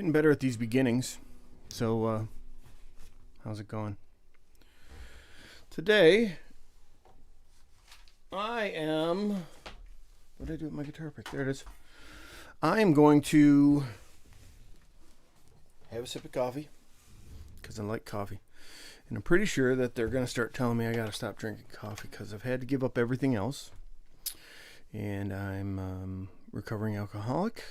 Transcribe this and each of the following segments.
Getting better at these beginnings. So, how's it going? Today, I am... What did I do with my guitar pick? There it is. I am going to have a sip of coffee, because I like coffee. And I'm pretty sure that they're going to start telling me I got to stop drinking coffee, because I've had to give up everything else. And I'm recovering alcoholic.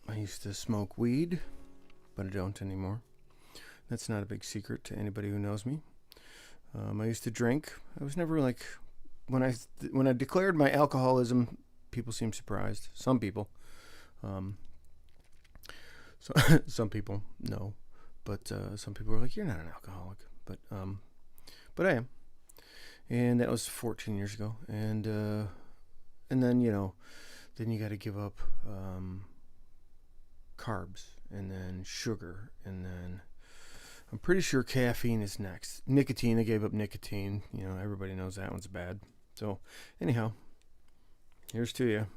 I used to smoke weed, but I don't anymore. That's not a big secret to anybody who knows me. I used to drink. I was never like, when I declared my alcoholism, people seemed surprised. Some people. So some people no, but some people were like, "You're not an alcoholic," but I am. And that was 14 years ago. And then then you got to give up carbs, and then sugar, and then I'm pretty sure caffeine is next. Nicotine, I gave up nicotine. Everybody knows that one's bad. So anyhow, here's to you.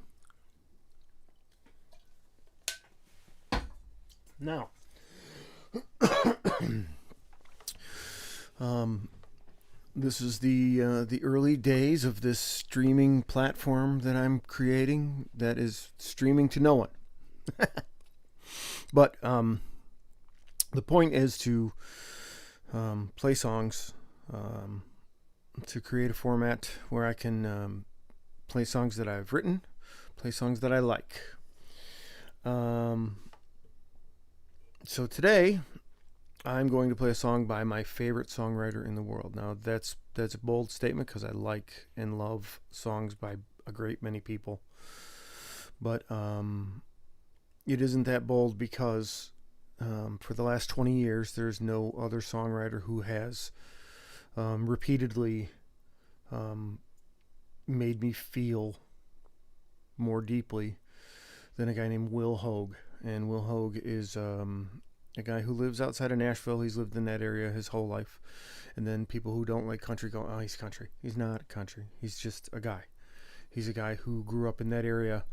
Now, this is the early days of this streaming platform that I'm creating that is streaming to no one. But the point is to play songs, to create a format where I can play songs that I've written, play songs that I like. So today, I'm going to play a song by my favorite songwriter in the world. Now, that's a bold statement because I like and love songs by a great many people. But it isn't that bold because for the last 20 years, there's no other songwriter who has repeatedly made me feel more deeply than a guy named MeL Hoge. And MeL Hoge is a guy who lives outside of Nashville. He's lived in that area his whole life. And then people who don't like country go, "Oh, he's country." He's not country. He's just a guy. He's a guy who grew up in that area,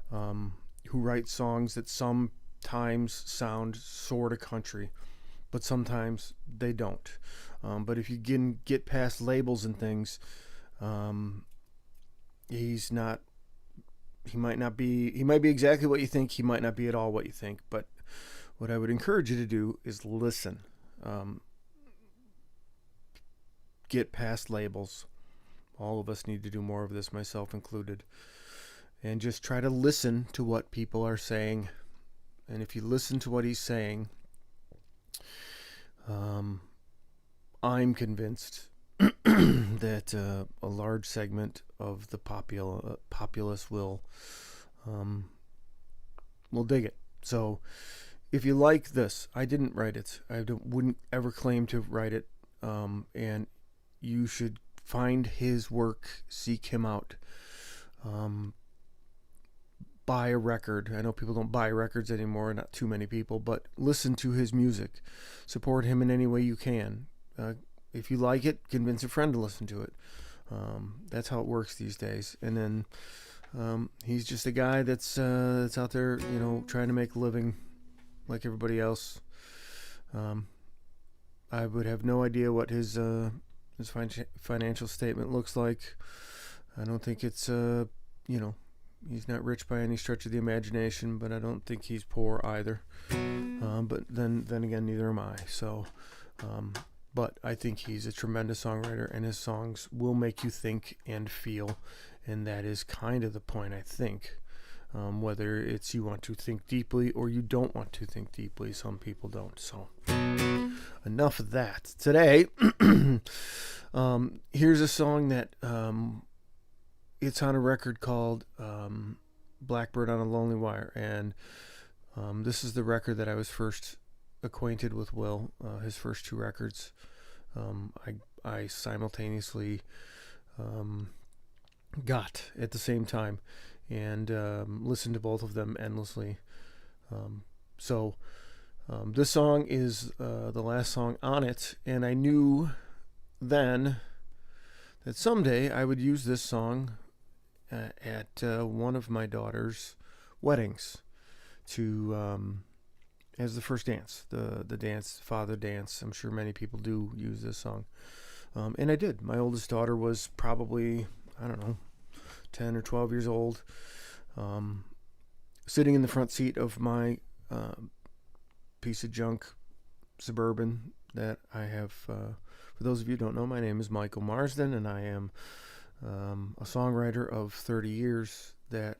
who writes songs that sometimes sound sort of country, but sometimes they don't. But if you can get past labels and things, he's not. He might be exactly what you think. He might not be at all what you think. But what I would encourage you to do is listen. Get past labels. All of us need to do more of this, myself included. And just try to listen to what people are saying. And if you listen to what he's saying, I'm convinced that a large segment of the populace will dig it. So if you like this, I didn't write it. Wouldn't ever claim to write it. And you should find his work, seek him out, buy a record. I know people don't buy records anymore, not too many people, but listen to his music. Support him in any way you can. If you like it, convince a friend to listen to it. That's how it works these days. And then he's just a guy that's out there, trying to make a living like everybody else. I would have no idea what his financial statement looks like. I don't think it's he's not rich by any stretch of the imagination, but I don't think he's poor either. But then again, neither am I. So. But I think he's a tremendous songwriter, and his songs will make you think and feel, and that is kind of the point, I think. Whether it's you want to think deeply or you don't want to think deeply, some people don't. So enough of that. Today, here's a song that it's on a record called Blackbird on a Lonely Wire, and this is the record that I was first acquainted with Will, his first two records. I simultaneously got at the same time and listened to both of them endlessly. So this song is the last song on it, and I knew then that someday I would use this song at one of my daughter's weddings to as the first dance, the dance, father dance. I'm sure many people do use this song, and I did. My oldest daughter was probably, I don't know, 10 or 12 years old, sitting in the front seat of my piece of junk Suburban that I have. For those of you who don't know, my name is Michael Marsden, and I am a songwriter of 30 years that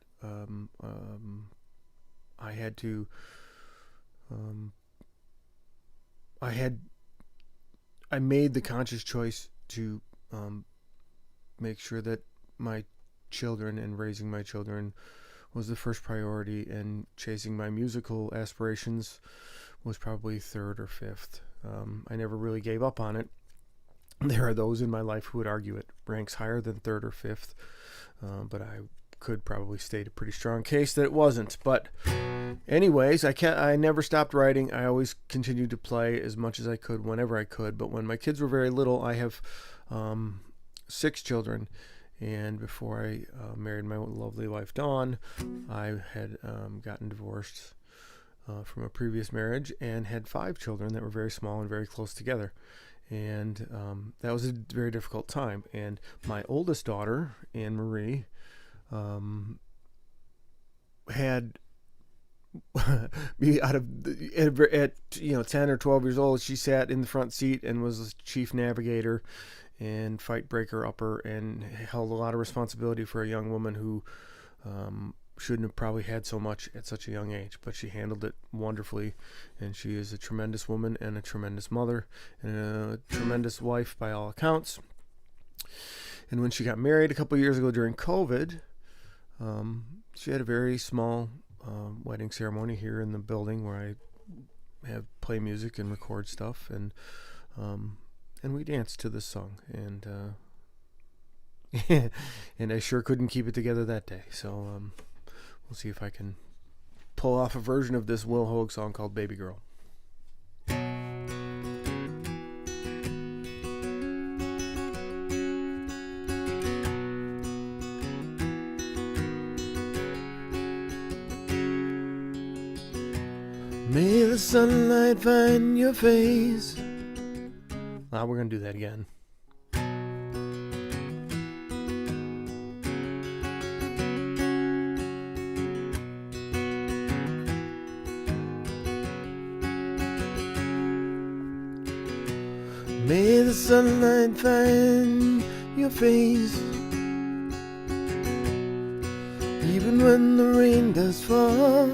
I had to. I made the conscious choice to make sure that my children and raising my children was the first priority, and chasing my musical aspirations was probably third or fifth. I never really gave up on it. There are those in my life who would argue it ranks higher than third or fifth, but I could probably state a pretty strong case that it wasn't. But anyways, I never stopped writing. I always continued to play as much as I could whenever I could. But when my kids were very little, I have 6 children, and before I married my lovely wife Dawn, I had gotten divorced from a previous marriage and had 5 children that were very small and very close together. And that was a very difficult time. And my oldest daughter, Anne Marie, had me out of at 10 or 12 years old. She sat in the front seat and was chief navigator and fight breaker upper, and held a lot of responsibility for a young woman who shouldn't have probably had so much at such a young age, but she handled it wonderfully, and she is a tremendous woman and a tremendous mother and a tremendous wife by all accounts. And when she got married a couple years ago during COVID, she had a very small wedding ceremony here in the building where I play music and record stuff, and we danced to this song, and and I sure couldn't keep it together that day. So we'll see if I can pull off a version of this Will Hoge song called Baby Girl. May the sunlight find your face. We're going to do that again. May the sunlight find your face, even when the rain does fall.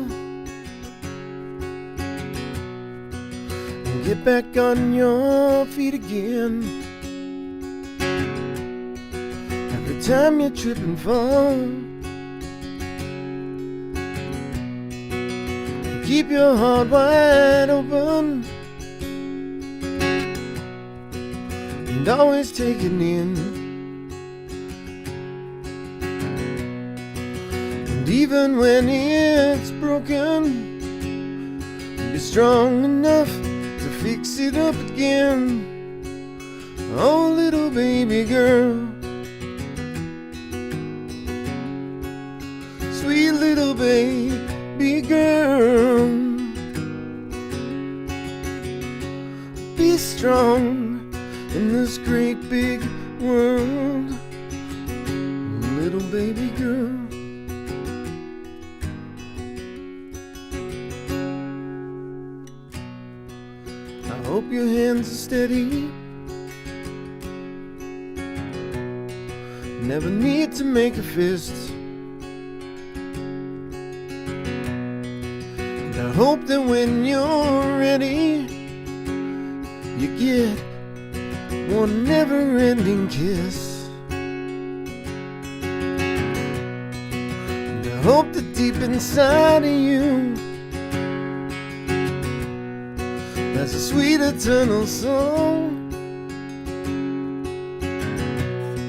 And get back on your feet again every time you trip and fall. And keep your heart wide open, and always take it in. And even when it's broken, be strong enough to fix it up again. Oh, little baby girl, sweet little baby girl, be strong in this great big world, little baby girl. I hope your hands are steady, never need to make a fist. And I hope that when you're ready, you get one never-ending kiss. And I hope that deep inside of you, there's a sweet eternal song.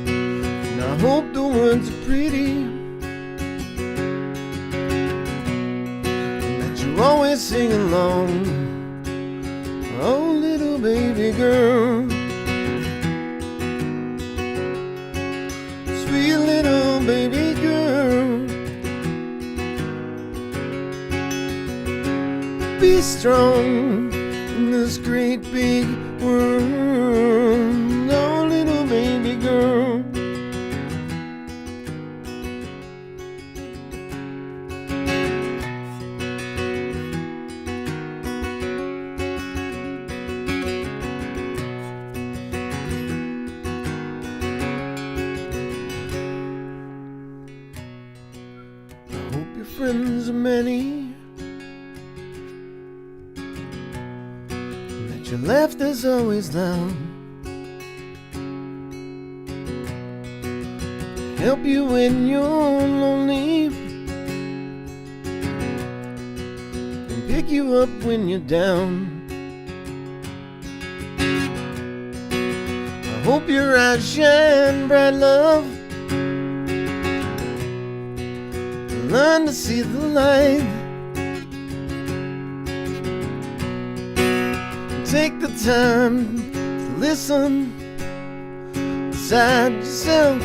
And I hope the words are pretty, and that you always sing along. Oh, little baby girl, sweet little baby girl, strong in this great big world. Oh, little baby girl. I hope your friends are many, that your laughter's always loud, help you when you're lonely, and pick you up when you're down. I hope your eyes shine bright, love, learn to see the light. Take the time to listen, decide yourself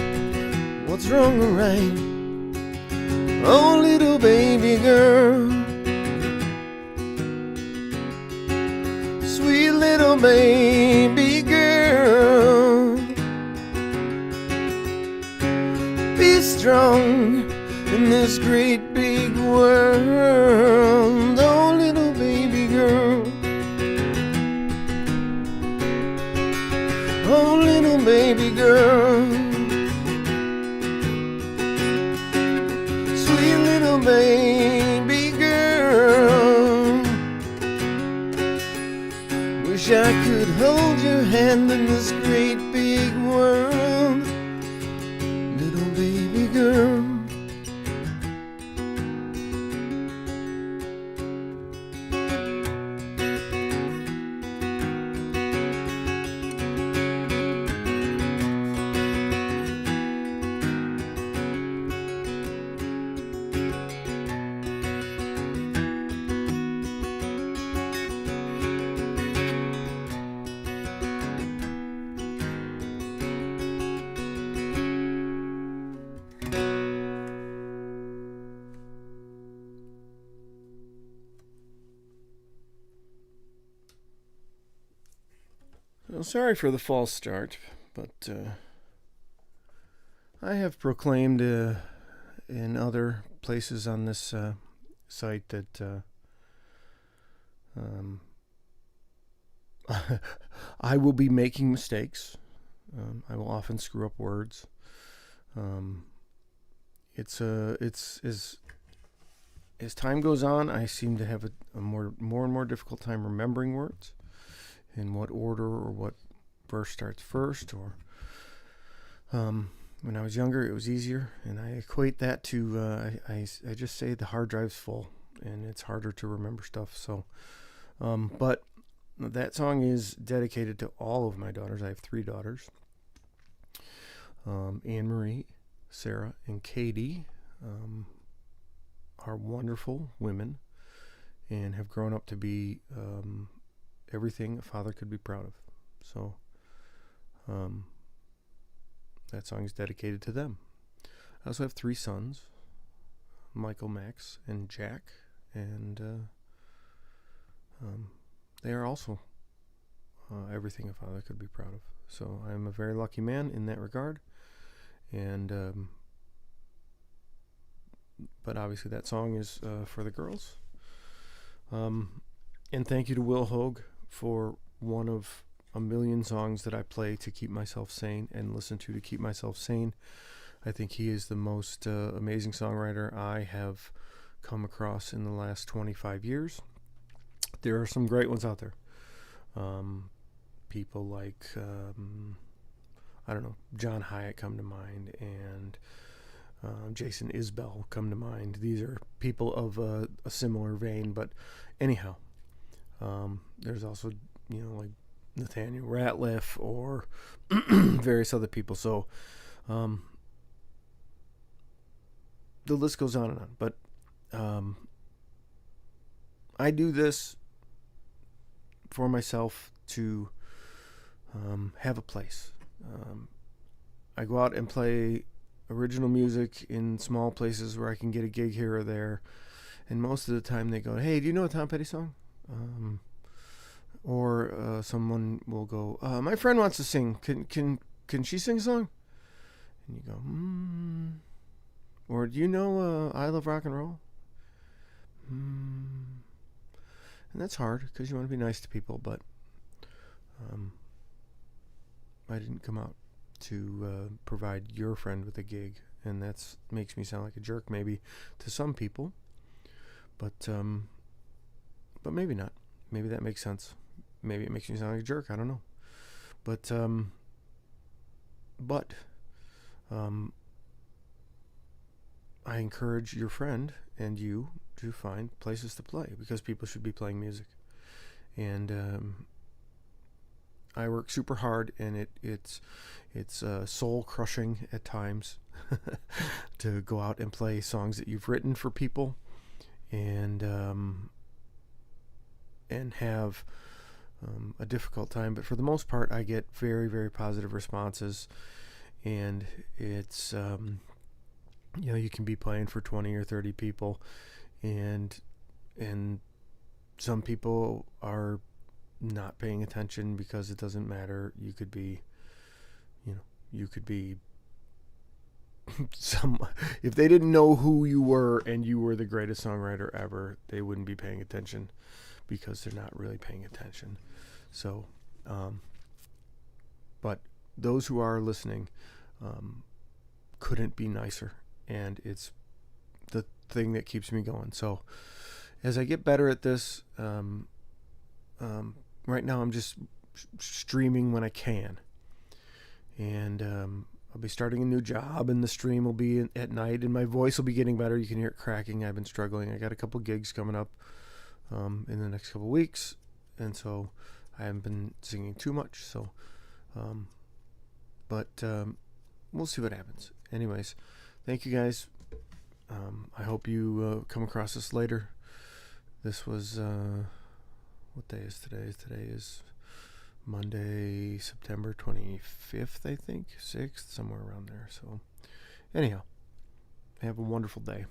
what's wrong or right. Oh, little baby girl, sweet little baby girl, be strong in this great big world. Oh, little baby girl, oh, little baby girl, sweet little baby girl. Wish I could hold your hand in this great big world, little baby girl. Well, sorry for the false start, but I have proclaimed in other places on this site that I will be making mistakes. I will often screw up words. It's as time goes on, I seem to have a more and more difficult time remembering words, in what order or what verse starts first. Or when I was younger, it was easier, and I equate that to I just say the hard drive's full, and it's harder to remember stuff. So, but that song is dedicated to all of my daughters. I have 3 daughters, Anne Marie, Sarah, and Katie. Are wonderful women and have grown up to be everything a father could be proud of. So that song is dedicated to them. I also have 3 sons, Michael, Max, and Jack, and they are also everything a father could be proud of. So I'm a very lucky man in that regard. And but obviously that song is for the girls. And thank you to Will Hoge for one of a million songs that I play to keep myself sane and listen to keep myself sane. I think he is the most amazing songwriter I have come across in the last 25 years. There are some great ones out there. People like, I don't know, John Hyatt come to mind, and Jason Isbell come to mind. These are people of a similar vein, but anyhow, there's also, like Nathaniel Ratliff or various other people. So the list goes on and on. But I do this for myself to have a place. I go out and play original music in small places where I can get a gig here or there, and most of the time they go, "Hey, do you know a Tom Petty song?" Or someone will go, my friend wants to sing. Can she sing a song? And you go, Or do you know I Love Rock and Roll? And that's hard because you want to be nice to people, but I didn't come out to provide your friend with a gig, and that makes me sound like a jerk maybe to some people, but maybe not. Maybe that makes sense. Maybe it makes me sound like a jerk. I don't know, but I encourage your friend and you to find places to play because people should be playing music. And I work super hard, and it's soul crushing at times to go out and play songs that you've written for people, and have a difficult time. But for the most part, I get very, very positive responses, and it's you can be playing for 20 or 30 people, and some people are not paying attention because it doesn't matter. You could be some, if they didn't know who you were and you were the greatest songwriter ever, they wouldn't be paying attention because they're not really paying attention. So but those who are listening couldn't be nicer, and it's the thing that keeps me going. So as I get better at this, right now I'm just streaming when I can, and I'll be starting a new job, and the stream will be at night, and my voice will be getting better. You can hear it cracking. I've been struggling. I got a couple gigs coming up in the next couple weeks, and so I haven't been singing too much. So but we'll see what happens. Anyways, thank you guys. I hope you come across this later. This was what day is today? Today is Monday, September 25th, I think, 6th, somewhere around there. So anyhow, have a wonderful day.